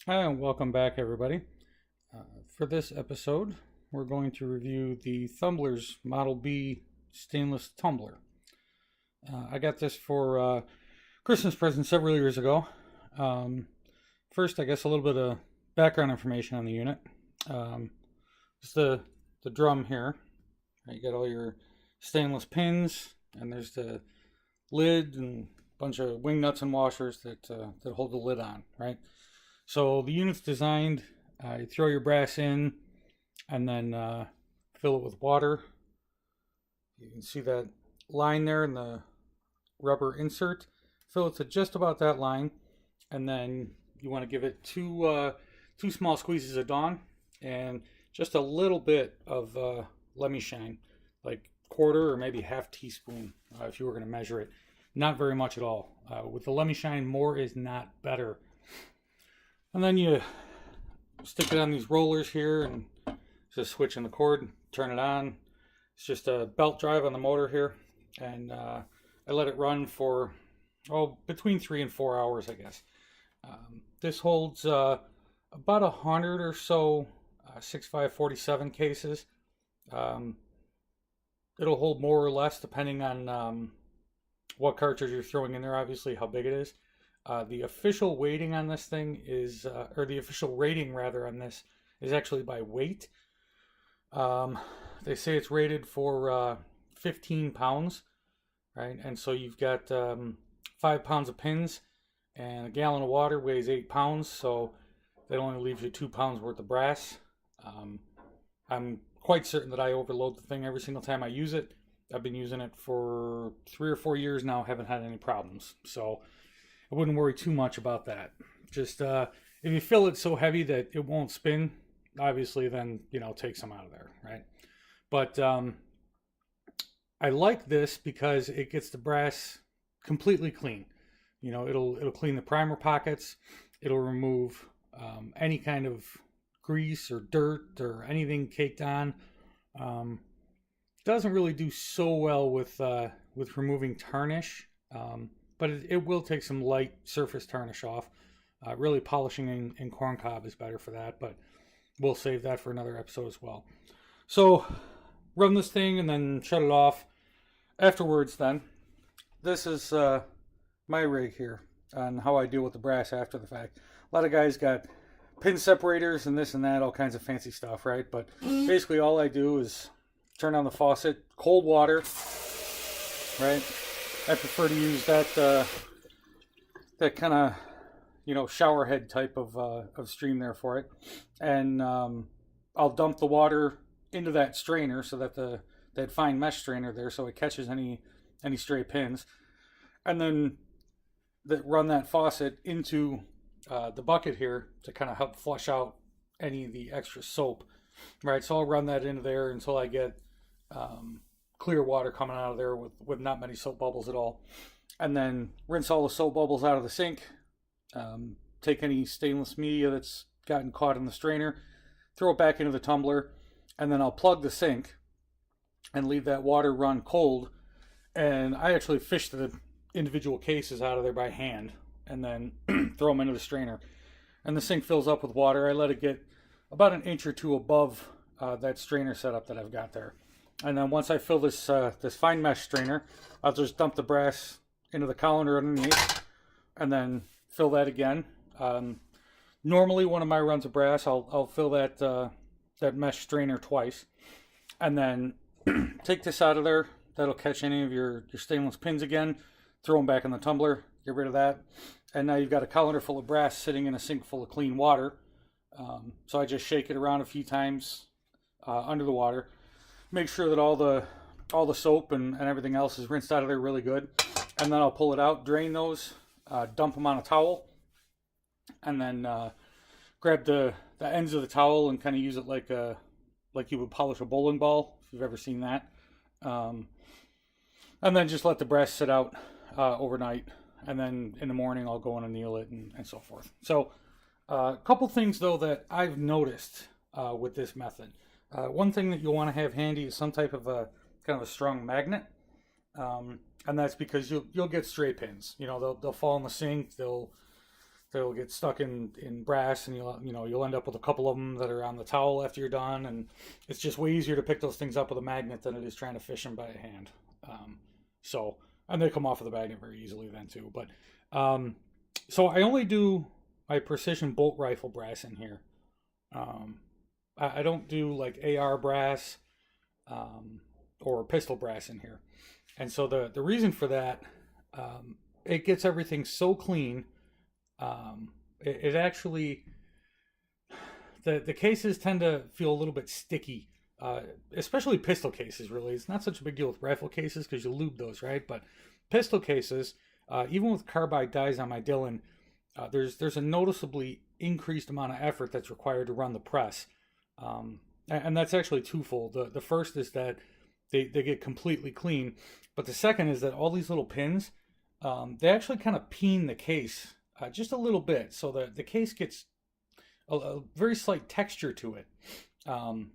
Hi, and welcome back, everybody. For this episode, we're going to review the Thumblers Model B Stainless Tumbler. I got this for Christmas present several years ago. First, I guess a little bit of background information on the unit. It's the drum here. You got all your stainless pins, and there's the lid and a bunch of wing nuts and washers that hold the lid on, right? So the unit's designed, you throw your brass in and then fill it with water. You can see that line there in the rubber insert. Fill it to just about that line, and then you want to give it two small squeezes of Dawn and just a little bit of Lemmy Shine, like quarter or maybe half teaspoon if you were going to measure it. Not very much at all. With the Lemmy Shine, more is not better. And then you stick it on these rollers here and just switch in the cord, turn it on. It's just a belt drive on the motor here. And I let it run for, between 3 and 4 hours, I guess. This holds about 100 or so 6547 cases. It'll hold more or less depending on what cartridge you're throwing in there, obviously, how big it is. The official weighting on this thing is, or the official rating rather on this is actually by weight. They say it's rated for 15 pounds, right? And so you've got 5 pounds of pins, and a gallon of water weighs 8 pounds, so that only leaves you 2 pounds worth of brass. I'm quite certain that I overload the thing every single time I use it. I've been using it for 3 or 4 years now, haven't had any problems, so I wouldn't worry too much about that. Just if you fill it so heavy that it won't spin, obviously then, take some out of there, right? But I like this because it gets the brass completely clean. It'll clean the primer pockets. It'll remove any kind of grease or dirt or anything caked on. Doesn't really do so well with removing tarnish. But it will take some light surface tarnish off. Really polishing in corncob is better for that, but we'll save that for another episode as well. So run this thing and then shut it off. Afterwards then, this is my rig here on how I deal with the brass after the fact. A lot of guys got pin separators and this and that, all kinds of fancy stuff, right? But basically all I do is turn on the faucet, cold water, right? I prefer to use that kind of shower head type of stream there for it, and I'll dump the water into that strainer so that that fine mesh strainer there, so it catches any stray pins, and then run that faucet into the bucket here to kind of help flush out any of the extra soap, right? So I'll run that into there until I get clear water coming out of there with not many soap bubbles at all, and then rinse all the soap bubbles out of the sink. Take any stainless media that's gotten caught in the strainer, throw it back into the tumbler, and then I'll plug the sink and leave that water run cold. And I actually fish the individual cases out of there by hand and then throw them into the strainer, and the sink fills up with water. I let it get about an inch or two above that strainer setup that I've got there. And then once I fill this fine mesh strainer, I'll just dump the brass into the colander underneath and then fill that again. Normally one of my runs of brass, I'll fill that mesh strainer twice, and then take this out of there. That'll catch any of your stainless pins again. Throw them back in the tumbler, get rid of that. And now you've got a colander full of brass sitting in a sink full of clean water. So I just shake it around a few times under the water. Make sure that all the soap and everything else is rinsed out of there really good, and then I'll pull it out, drain those, dump them on a towel, and then grab the ends of the towel and kind of use it like you would polish a bowling ball, if you've ever seen that, and then just let the brass sit out overnight, and then in the morning I'll go and anneal it and so forth. So a couple things though that I've noticed with this method. One thing that you'll want to have handy is some type of a kind of a strong magnet, and that's because you'll get stray pins. They'll fall in the sink. They'll They'll get stuck in brass, and you'll end up with a couple of them that are on the towel after you're done, and it's just way easier to pick those things up with a magnet than it is trying to fish them by hand. So, and they come off of the magnet very easily then too. But so I only do my precision bolt rifle brass in here. I don't do like AR brass or pistol brass in here. And so the reason for that, it gets everything so clean. It actually, the cases tend to feel a little bit sticky, especially pistol cases, really. It's not such a big deal with rifle cases because you lube those, right? But pistol cases, even with carbide dies on my Dillon, there's a noticeably increased amount of effort that's required to run the press. And that's actually twofold. The first is that they get completely clean, but the second is that all these little pins, they actually kind of peen the case just a little bit, so that the case gets a very slight texture to it.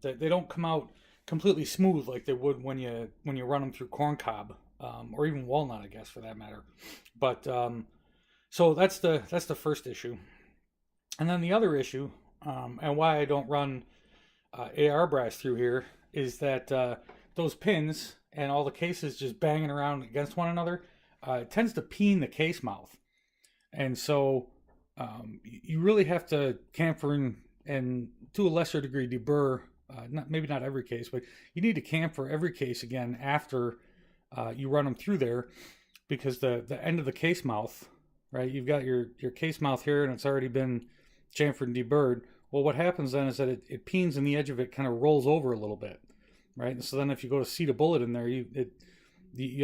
They don't come out completely smooth like they would when you run them through corncob, or even walnut, I guess, for that matter. But so that's the first issue, and then the other issue, and why I don't run AR brass through here, is that those pins and all the cases just banging around against one another, it tends to peen the case mouth. And so you really have to camphor and to a lesser degree deburr, maybe not every case, but you need to camphor every case again after you run them through there, because the end of the case mouth, right, you've got your case mouth here and it's already been chamfered and deburred. Well, what happens then is that it peens and the edge of it kind of rolls over a little bit, right? And so then if you go to seat a bullet in there, you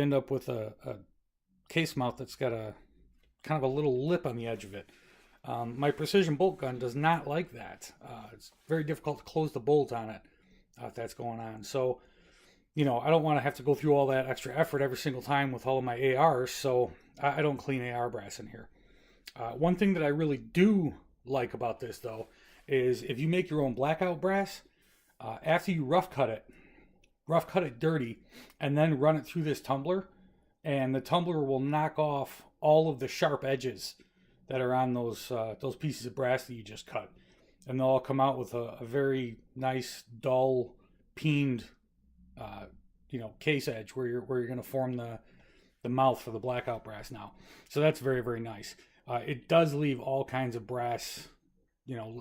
end up with a case mouth that's got a kind of a little lip on the edge of it. My precision bolt gun does not like that. It's very difficult to close the bolt on it if that's going on. So, I don't want to have to go through all that extra effort every single time with all of my ARs, so I don't clean AR brass in here. One thing that I really do like about this, though, is if you make your own blackout brass, after you rough cut it dirty, and then run it through this tumbler, and the tumbler will knock off all of the sharp edges that are on those pieces of brass that you just cut, and they'll all come out with a very nice, dull, peened, case edge where you're going to form the mouth for the blackout brass now. So that's very, very nice. It does leave all kinds of brass,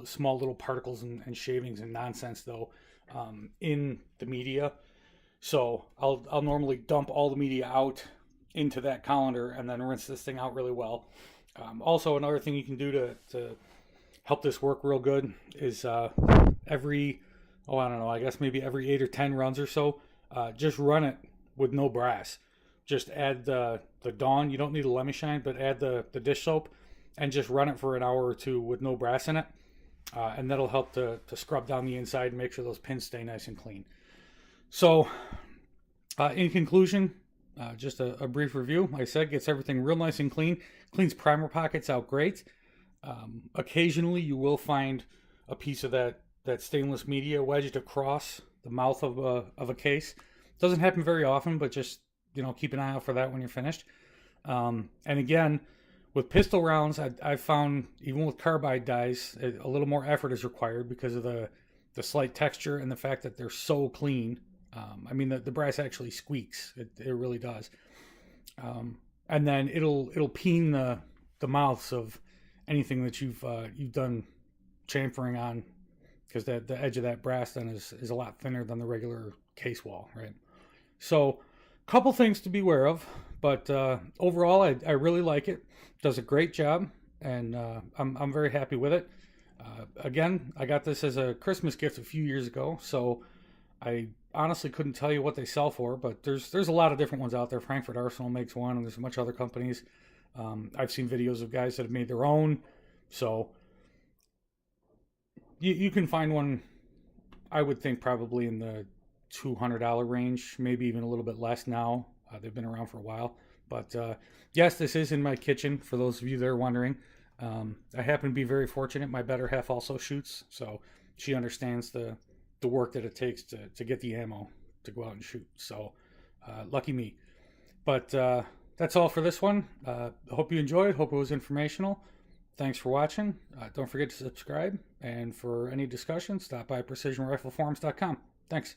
small little particles and shavings and nonsense though, in the media. So I'll normally dump all the media out into that colander and then rinse this thing out really well. Also, another thing you can do to help this work real good is every 8 or 10 runs or so, just run it with no brass. Just add the Dawn. You don't need a Lemmy Shine, but add the dish soap and just run it for an hour or two with no brass in it. And that'll help to scrub down the inside and make sure those pins stay nice and clean. So, in conclusion, just a brief review. Like I said, gets everything real nice and clean. Cleans primer pockets out great. Occasionally, you will find a piece of that stainless media wedged across the mouth of a case. Doesn't happen very often, but just keep an eye out for that when you're finished. And again, with pistol rounds, I've found even with carbide dies, a little more effort is required because of the slight texture and the fact that they're so clean. The brass actually squeaks. It really does. And then it'll peen the mouths of anything that you've done chamfering on, because the edge of that brass then is a lot thinner than the regular case wall, right? So, couple things to be aware of, but overall, I really like it. Does a great job, and I'm very happy with it. Again, I got this as a Christmas gift a few years ago, so I honestly couldn't tell you what they sell for, but there's a lot of different ones out there. Frankfurt Arsenal makes one, and there's a bunch of other companies. I've seen videos of guys that have made their own, so you can find one, I would think, probably in the $200 range, maybe even a little bit less now. They've been around for a while. But yes, this is in my kitchen, for those of you that are wondering. I happen to be very fortunate. My better half also shoots, so she understands the work that it takes to get the ammo to go out and shoot. So lucky me. But that's all for this one. I hope you enjoyed. Hope it was informational. Thanks for watching. Don't forget to subscribe. And for any discussion, stop by precisionrifleforums.com. Thanks.